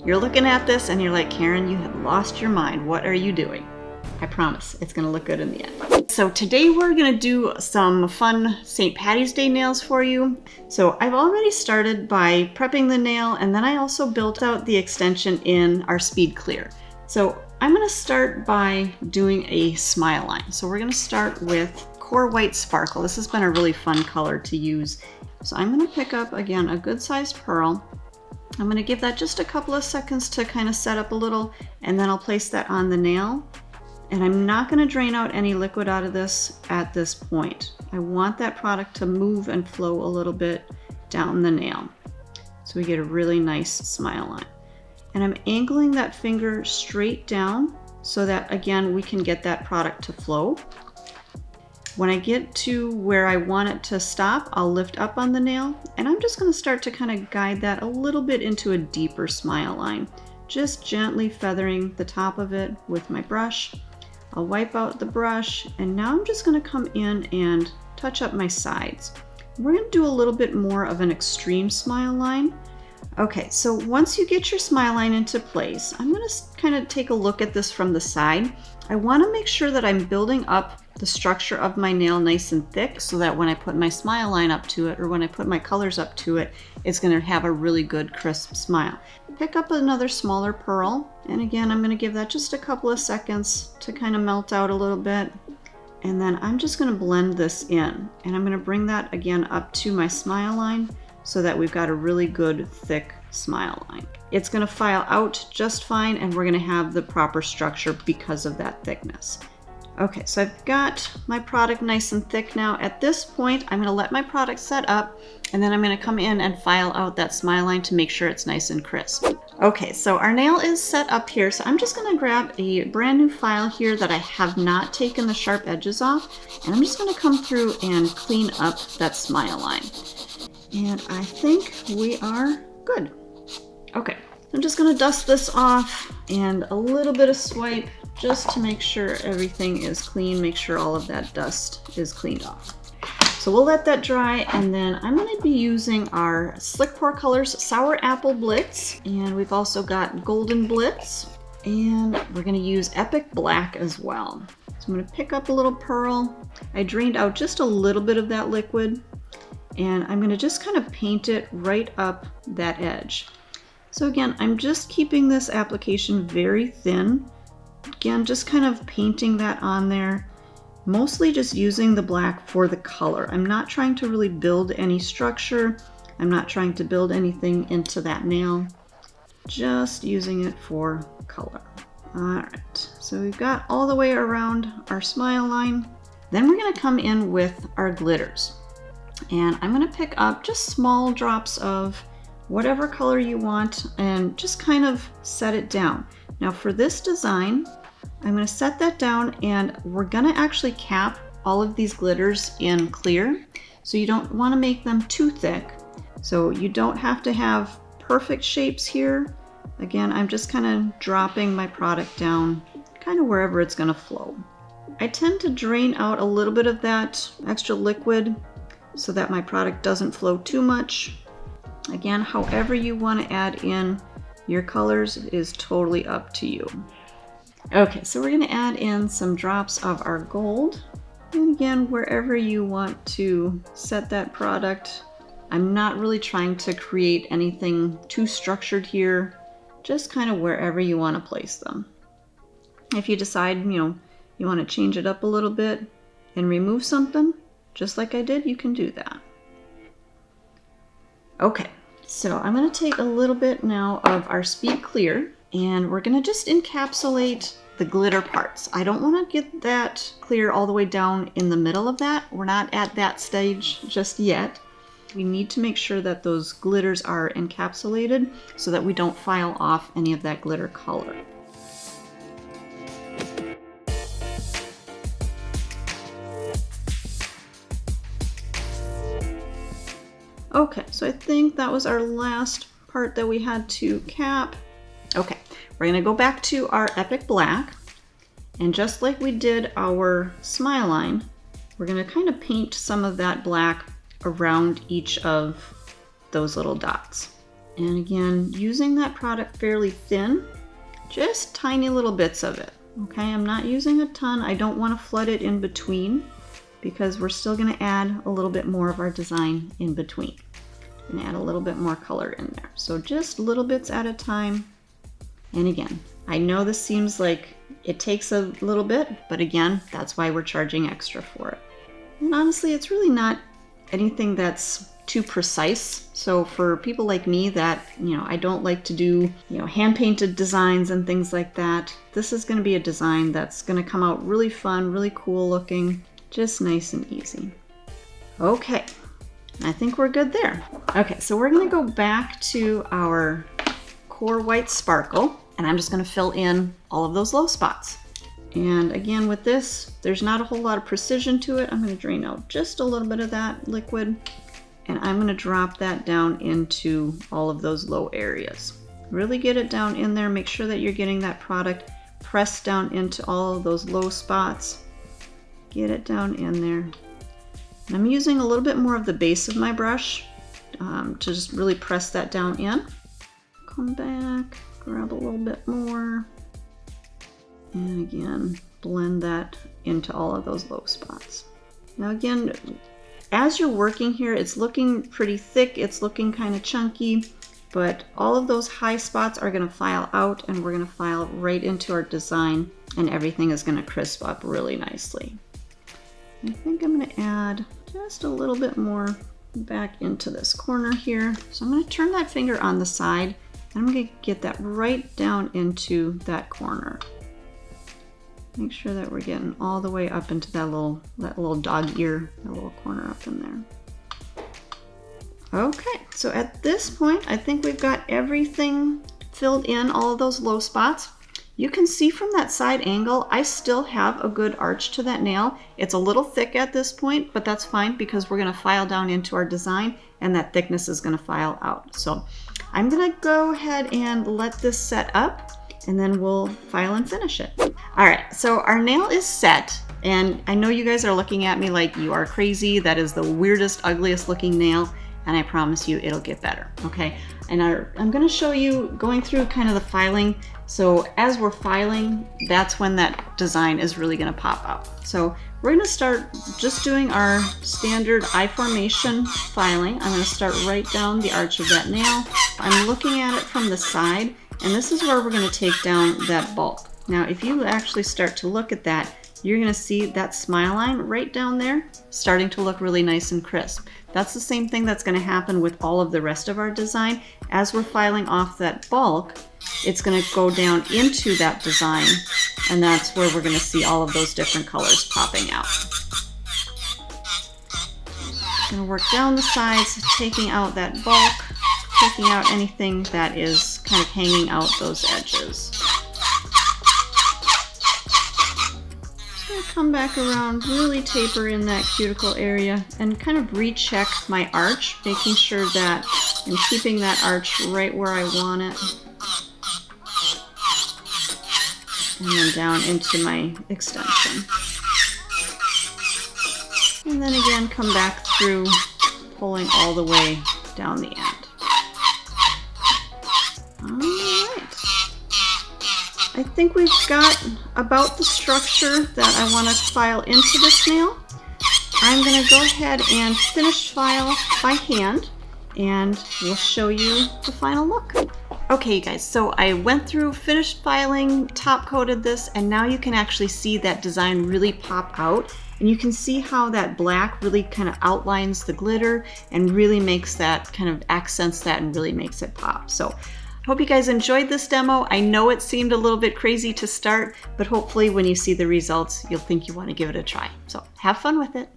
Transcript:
You're looking at this and you're like, Karen, you have lost your mind. What are you doing? I promise it's gonna look good in the end. So today we're gonna do some fun St. Patty's Day nails for you. So I've already started by prepping the nail, and then I also built out the extension in our Speed Clear. So I'm gonna start by doing a smile line. So we're gonna start with Core White Sparkle. This has been a really fun color to use. So I'm gonna pick up, again, a good sized pearl. I'm gonna give that just a couple of seconds to kind of set up a little, and then I'll place that on the nail. And I'm not going to drain out any liquid out of this at this point. I want that product to move and flow a little bit down the nail, so we get a really nice smile line. And I'm angling that finger straight down so that, again, we can get that product to flow. When I get to where I want it to stop, I'll lift up on the nail, and I'm just going to start to kind of guide that a little bit into a deeper smile line, just gently feathering the top of it with my brush. I'll wipe out the brush, and now I'm just going to come in and touch up my sides. We're going to do a little bit more of an extreme smile line. Okay, so once you get your smile line into place, I'm going to kind of take a look at this from the side. I want to make sure that I'm building up the structure of my nail nice and thick, so that when I put my smile line up to it, or when I put my colors up to it, it's going to have a really good crisp smile. Pick up another smaller pearl, and again, I'm going to give that just a couple of seconds to kind of melt out a little bit. And then I'm just going to blend this in, and I'm going to bring that again up to my smile line so that we've got a really good thick smile line. It's going to file out just fine, and we're going to have the proper structure because of that thickness. Okay, so I've got my product nice and thick now. At this point, I'm going to let my product set up, and then I'm going to come in and file out that smile line to make sure it's nice and crisp. Okay, so our nail is set up here, so I'm just going to grab a brand new file here that I have not taken the sharp edges off, and I'm just going to come through and clean up that smile line. And I think we are good. Okay, I'm just going to dust this off and a little bit of swipe just to make sure everything is clean, make sure all of that dust is cleaned off. So we'll let that dry, and then I'm going to be using our SlickPour Colors Sour Apple Blitz, and we've also got Golden Blitz, and we're going to use Epic Black as well. So I'm going to pick up a little pearl. I drained out just a little bit of that liquid, and I'm going to just kind of paint it right up that edge. So again, I'm just keeping this application very thin. Again, just kind of painting that on there, mostly just using the black for the color. I'm not trying to really build any structure. I'm not trying to build anything into that nail, just using it for color. All right, so we've got all the way around our smile line. Then we're going to come in with our glitters. And I'm going to pick up just small drops of whatever color you want and just kind of set it down. Now for this design, I'm going to set that down, and we're going to actually cap all of these glitters in clear. So you don't want to make them too thick. So you don't have to have perfect shapes here. Again, I'm just kind of dropping my product down kind of wherever it's going to flow. I tend to drain out a little bit of that extra liquid so that my product doesn't flow too much. Again, however you want to add in your colors is totally up to you. Okay, so we're going to add in some drops of our gold. And again, wherever you want to set that product. I'm not really trying to create anything too structured here, just kind of wherever you want to place them. If you decide, you want to change it up a little bit and remove something, just like I did, you can do that. Okay, so I'm going to take a little bit now of our Speed Clear, and we're going to just encapsulate the glitter parts. I don't want to get that clear all the way down in the middle of that. We're not at that stage just yet. We need to make sure that those glitters are encapsulated so that we don't file off any of that glitter color. Okay, so I think that was our last part that we had to cap. Okay, we're gonna go back to our Epic Black, and just like we did our smile line, we're gonna kind of paint some of that black around each of those little dots. And again, using that product fairly thin, just tiny little bits of it. Okay, I'm not using a ton. I don't want to flood it in between because we're still going to add a little bit more of our design in between and add a little bit more color in there. So just little bits at a time. And again, I know this seems like it takes a little bit, but again, that's why we're charging extra for it. And honestly, it's really not anything that's too precise. So for people like me that, I don't like to do, hand painted designs and things like that, this is going to be a design that's going to come out really fun, really cool looking, just nice and easy. Okay, I think we're good there. Okay, so we're going to go back to our core white sparkle, and I'm just going to fill in all of those low spots. And again, with this, there's not a whole lot of precision to it. I'm going to drain out just a little bit of that liquid, and I'm going to drop that down into all of those low areas. Really get it down in there. Make sure that you're getting that product pressed down into all of those low spots. Get it down in there. And I'm using a little bit more of the base of my brush to just really press that down in. Come back, grab a little bit more. And again, blend that into all of those low spots. Now again, as you're working here, it's looking pretty thick, it's looking kind of chunky, but all of those high spots are going to file out, and we're going to file right into our design, and everything is going to crisp up really nicely. I think I'm going to add just a little bit more back into this corner here. So I'm going to turn that finger on the side, and I'm going to get that right down into that corner. Make sure that we're getting all the way up into that little dog ear, that little corner up in there. Okay, so at this point, I think we've got everything filled in, all of those low spots. You can see from that side angle, I still have a good arch to that nail. It's a little thick at this point, but that's fine because we're going to file down into our design, and that thickness is going to file out. So I'm going to go ahead and let this set up, and then we'll file and finish it. All right, so our nail is set, and I know you guys are looking at me like you are crazy. That is the weirdest, ugliest looking nail, and I promise you it'll get better, okay? And I'm gonna show you going through kind of the filing. So as we're filing, that's when that design is really gonna pop out. So we're gonna start just doing our standard I formation filing. I'm gonna start right down the arch of that nail. I'm looking at it from the side, and this is where we're going to take down that bulk. Now, if you actually start to look at that, you're going to see that smile line right down there starting to look really nice and crisp. That's the same thing that's going to happen with all of the rest of our design. As we're filing off that bulk, it's going to go down into that design, and that's where we're going to see all of those different colors popping out. I'm going to work down the sides, taking out that bulk, taking out anything that is kind of hanging out those edges. Just going to come back around, really taper in that cuticle area, and kind of recheck my arch, making sure that I'm keeping that arch right where I want it. And then down into my extension. And then again, come back through, pulling all the way down the end. Alright, I think we've got about the structure that I want to file into this nail. I'm going to go ahead and finish file by hand, and we'll show you the final look. Okay, you guys, so I went through, finished filing, top coated this, and now you can actually see that design really pop out. And you can see how that black really kind of outlines the glitter and really makes that, kind of accents that and really makes it pop. So I hope you guys enjoyed this demo. I know it seemed a little bit crazy to start, but hopefully when you see the results, you'll think you want to give it a try. So have fun with it.